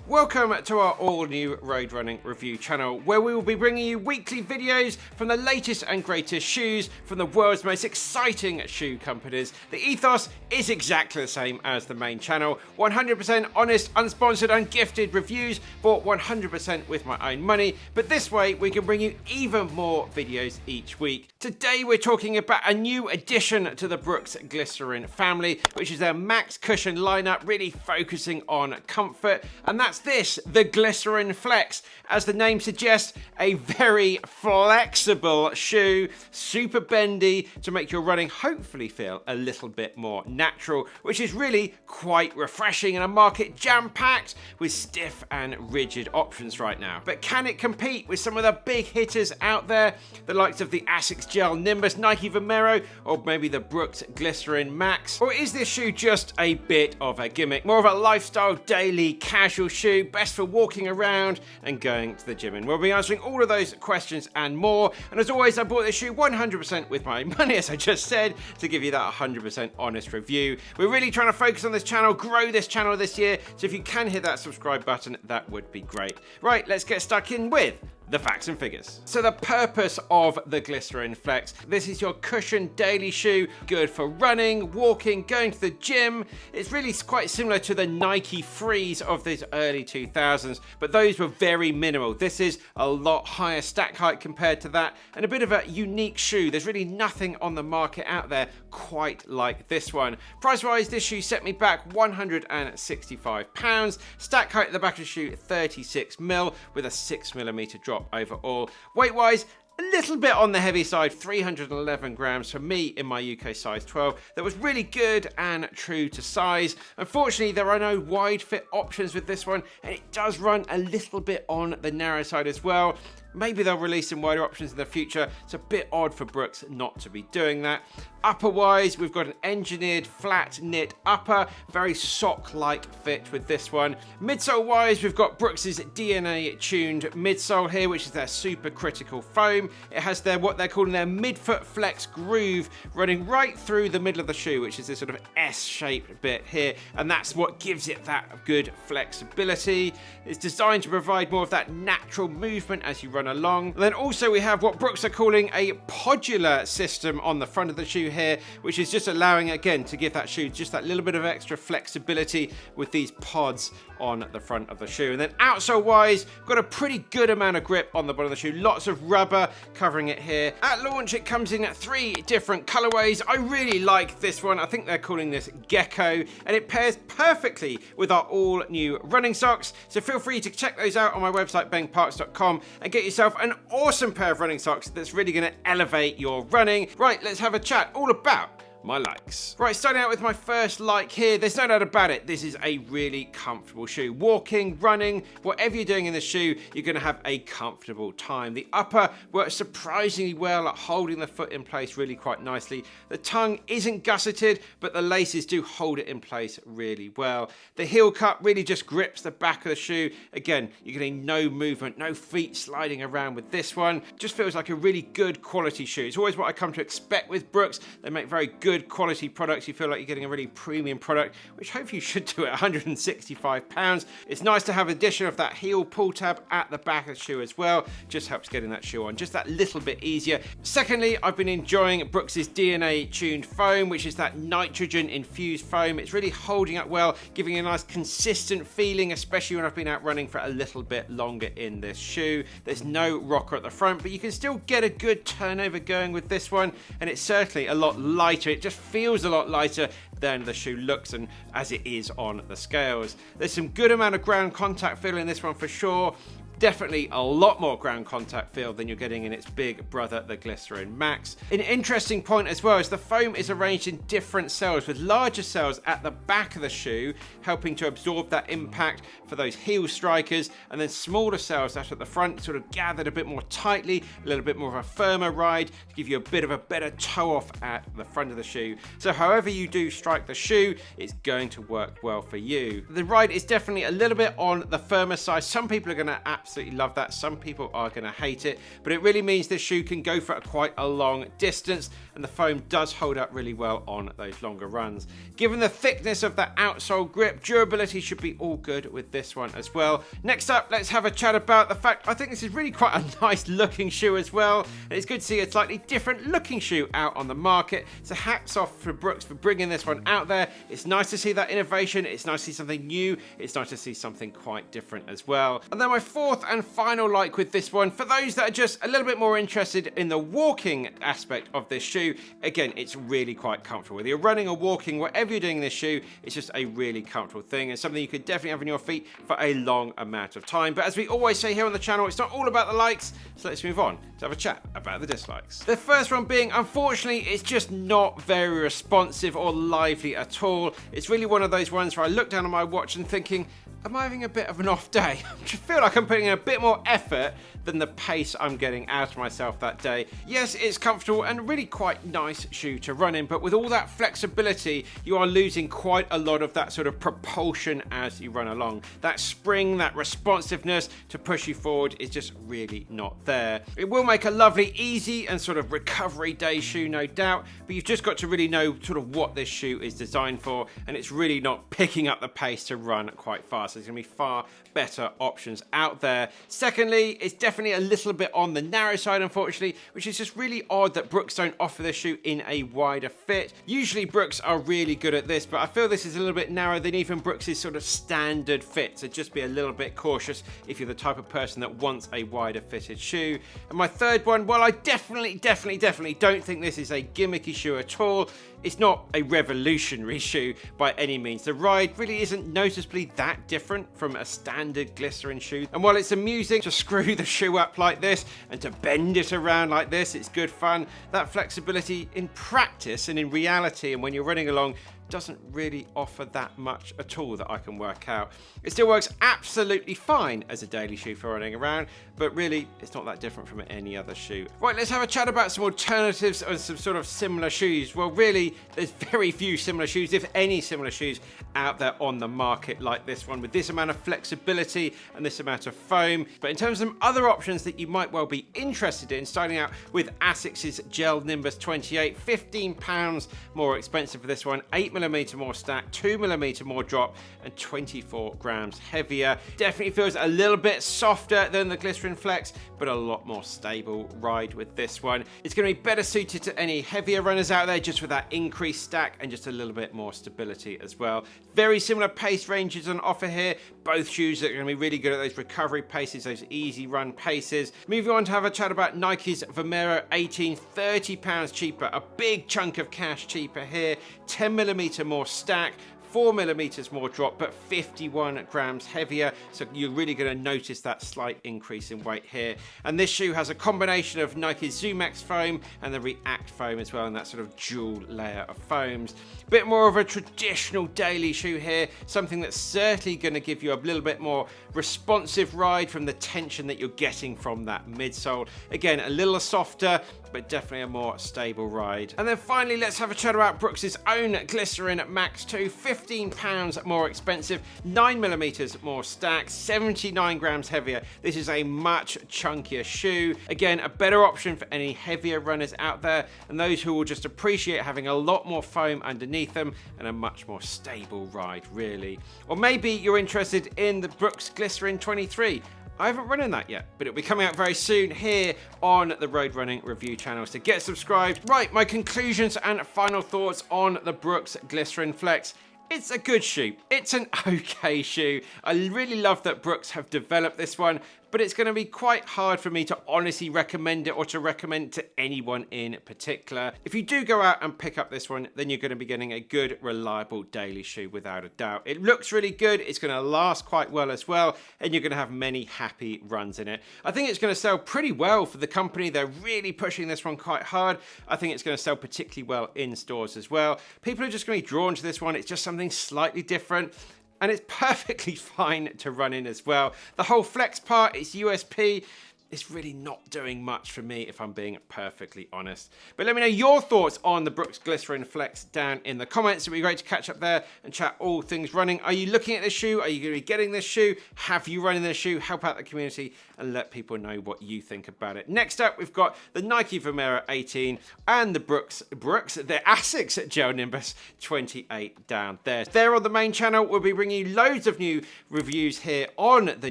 Welcome to our all-new road running review channel, where we will be bringing you weekly videos from the latest and greatest shoes from the world's most exciting shoe companies. The ethos is exactly the same as the main channel. 100% honest, unsponsored, ungifted reviews bought 100% with my own money, but this way we can bring you even more videos each week. Today we're talking about a new addition to the Brooks Glycerin family, which is their max cushion lineup, really focusing on comfort, and that's the Glycerin Flex. As the name suggests, a very flexible shoe, super bendy to make your running hopefully feel a little bit more natural, which is really quite refreshing in a market jam-packed with stiff and rigid options right now. But can it compete with some of the big hitters out there, the likes of the Asics Gel Nimbus, Nike Vomero, or maybe the Brooks Glycerin Max? Or is this shoe just a bit of a gimmick, more of a lifestyle, daily, casual shoe, best for walking around and going to the gym? And we'll be answering all of those questions and more. And as always, I bought this shoe 100% with my money, as I just said, to give you that 100% honest review. We're really trying to focus on this channel, grow this channel this year, so if you can hit that subscribe button, that would be great. Right, let's get stuck in with the facts and figures. So the purpose of the Glycerin Flex: this is your cushion daily shoe, good for running, walking, going to the gym. It's really quite similar to the Nike Frees of the early 2000s, but those were very minimal. This is a lot higher stack height compared to that, and a bit of a unique shoe. There's really nothing on the market out there quite like this one. Price wise, this shoe set me back £165. Stack height at the back of the shoe 36mm with a 6mm drop overall. Weight wise, a little bit on the heavy side, 311 grams for me in my UK size 12. That was really good and true to size. Unfortunately, there are no wide fit options with this one, and it does run a little bit on the narrow side as well. Maybe they'll release some wider options in the future. It's a bit odd for Brooks not to be doing that. Upper wise, we've got an engineered flat knit upper, very sock-like fit with this one. Midsole wise, we've got Brooks's DNA tuned midsole here, which is their super critical foam. It has their what they're calling their midfoot flex groove running right through the middle of the shoe, which is this sort of S-shaped bit here, and that's what gives it that good flexibility. It's designed to provide more of that natural movement as you run along. And then also we have what Brooks are calling a podular system on the front of the shoe here, which is just allowing, again, to give that shoe just that little bit of extra flexibility with these pods on the front of the shoe. And then outsole wise, got a pretty good amount of grip on the bottom of the shoe, lots of rubber covering it here. At launch, it comes in 3 different colorways. I really like this one. I think they're calling this Gecko, and it pairs perfectly with our all new running socks. So feel free to check those out on my website, benparks.com, and get yourself an awesome pair of running socks that's really going to elevate your running. Right, let's have a chat all about my likes. Right, starting out with my first like here, there's no doubt about it, this is a really comfortable shoe. Walking, running, whatever you're doing in the shoe, you're going to have a comfortable time. The upper works surprisingly well at holding the foot in place really quite nicely. The tongue isn't gusseted, but the laces do hold it in place really well. The heel cup really just grips the back of the shoe. Again, you're getting no movement, no feet sliding around with this one. Just feels like a really good quality shoe. It's always what I come to expect with Brooks. They make very good quality products. You feel like you're getting a really premium product, which hopefully you should do at £165. It's nice to have addition of that heel pull tab at the back of the shoe as well. Just helps getting that shoe on just that little bit easier. Secondly, I've been enjoying Brooks's DNA tuned foam, which is that nitrogen infused foam. It's really holding up well, giving a nice consistent feeling, especially when I've been out running for a little bit longer in this shoe. There's no rocker at the front, but you can still get a good turnover going with this one, and it's certainly a lot lighter. It just feels a lot lighter than the shoe looks and as it is on the scales. There's some good amount of ground contact feel in this one for sure. Definitely a lot more ground contact feel than you're getting in its big brother, the Glycerin Max. An interesting point as well is the foam is arranged in different cells, with larger cells at the back of the shoe helping to absorb that impact for those heel strikers, and then smaller cells that at the front sort of gathered a bit more tightly, a little bit more of a firmer ride to give you a bit of a better toe off at the front of the shoe. So however you do strike the shoe, it's going to work well for you. The ride is definitely a little bit on the firmer side. Some people are going to absolutely absolutely love that. Some people are going to hate it, but it really means this shoe can go for quite a long distance, and the foam does hold up really well on those longer runs. Given the thickness of that outsole grip, durability should be all good with this one as well. Next up, let's have a chat about the fact I think this is really quite a nice looking shoe as well, and it's good to see a slightly different looking shoe out on the market. So hats off for Brooks for bringing this one out there. It's nice to see that innovation. It's nice to see something new. It's nice to see something quite different as well. And then my fourth and final like with this one, for those that are just a little bit more interested in the walking aspect of this shoe, again, it's really quite comfortable. Whether you're running or walking, whatever you're doing in this shoe, it's just a really comfortable thing and something you could definitely have on your feet for a long amount of time. But as we always say here on the channel, it's not all about the likes, so let's move on to have a chat about the dislikes. The first one being, unfortunately, it's just not very responsive or lively at all. It's really one of those ones where I look down on my watch and thinking, am I having a bit of an off day? I just feel like I'm putting in a bit more effort than the pace I'm getting out of myself that day. Yes, it's comfortable and really quite nice shoe to run in, but with all that flexibility, you are losing quite a lot of that sort of propulsion as you run along. That spring, that responsiveness to push you forward is just really not there. It will make a lovely, easy and sort of recovery day shoe, no doubt, but you've just got to really know sort of what this shoe is designed for, and it's really not picking up the pace to run quite fast. There's going to be far better options out there. Secondly, it's definitely a little bit on the narrow side, unfortunately, which is just really odd that Brooks don't offer this shoe in a wider fit. Usually Brooks are really good at this, but I feel this is a little bit narrower than even Brooks' sort of standard fit, so just be a little bit cautious if you're the type of person that wants a wider fitted shoe. And my third one, well, I definitely don't think this is a gimmicky shoe at all. It's not a revolutionary shoe by any means. The ride really isn't noticeably that different from a standard glycerin shoe. And while it's amusing to screw the shoe up like this and to bend it around like this, it's good fun. That flexibility in practice and in reality and when you're running along doesn't really offer that much at all that I can work out. It still works absolutely fine as a daily shoe for running around, but really it's not that different from any other shoe. Right, let's have a chat about some alternatives and some sort of similar shoes. Well, really, there's very few similar shoes, if any similar shoes, out there on the market like this one, with this amount of flexibility and this amount of foam. But in terms of some other options that you might well be interested in, starting out with Asics's Gel Nimbus 28, £15 more expensive for this one, 8mm more stack, 2mm more drop, and 24 grams heavier. Definitely feels a little bit softer than the Glycerin Flex, but a lot more stable ride with this one. It's going to be better suited to any heavier runners out there, just with that increased stack and just a little bit more stability as well. Very similar pace ranges on offer here. Both shoes are going to be really good at those recovery paces, those easy run paces. Moving on to have a chat about Nike's Vomero 18, £30 cheaper, a big chunk of cash cheaper here, 10mm more stack, 4mm more drop, but 51 grams heavier, so you're really going to notice that slight increase in weight here. And this shoe has a combination of Nike's ZoomX foam and the React foam as well, and that sort of dual layer of foams. Bit more of a traditional daily shoe here, something that's certainly going to give you a little bit more responsive ride from the tension that you're getting from that midsole. Again, a little softer, but definitely a more stable ride. And then finally, let's have a chat about Brooks' own Glycerin Max 2, £15 more expensive, 9mm more stack, 79 grams heavier. This is a much chunkier shoe. Again, a better option for any heavier runners out there and those who will just appreciate having a lot more foam underneath them and a much more stable ride, really. Or maybe you're interested in the Brooks Glycerin 23. I haven't run in that yet, but it'll be coming out very soon here on the Road Running Review channel, so get subscribed. Right, my conclusions and final thoughts on the Brooks Glycerin Flex. It's a good shoe. It's an okay shoe. I really love that Brooks have developed this one, but it's going to be quite hard for me to honestly recommend it or to recommend to anyone in particular. If you do go out and pick up this one, then you're going to be getting a good, reliable daily shoe without a doubt. It looks really good. It's going to last quite well as well, and you're going to have many happy runs in it. I think it's going to sell pretty well for the company. They're really pushing this one quite hard. I think it's going to sell particularly well in stores as well. People are just going to be drawn to this one. It's just something slightly different, and it's perfectly fine to run in as well. The whole flex part, its USP, it's really not doing much for me, if I'm being perfectly honest. But let me know your thoughts on the Brooks Glycerin Flex down in the comments. It'd be great to catch up there and chat all things running. Are you looking at this shoe? Are you going to be getting this shoe? Have you run in this shoe? Help out the community and let people know what you think about it. Next up, we've got the Nike Vomero 18 and the Brooks, the Asics Gel Nimbus 28 down there. There on the main channel, we'll be bringing you loads of new reviews here on the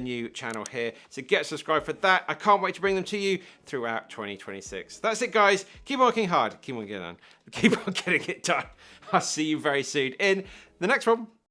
new channel here. So get subscribed for that. I can't wait to bring them to you throughout 2026. That's it, guys. Keep working hard. Keep on getting it done. I'll see you very soon in the next one.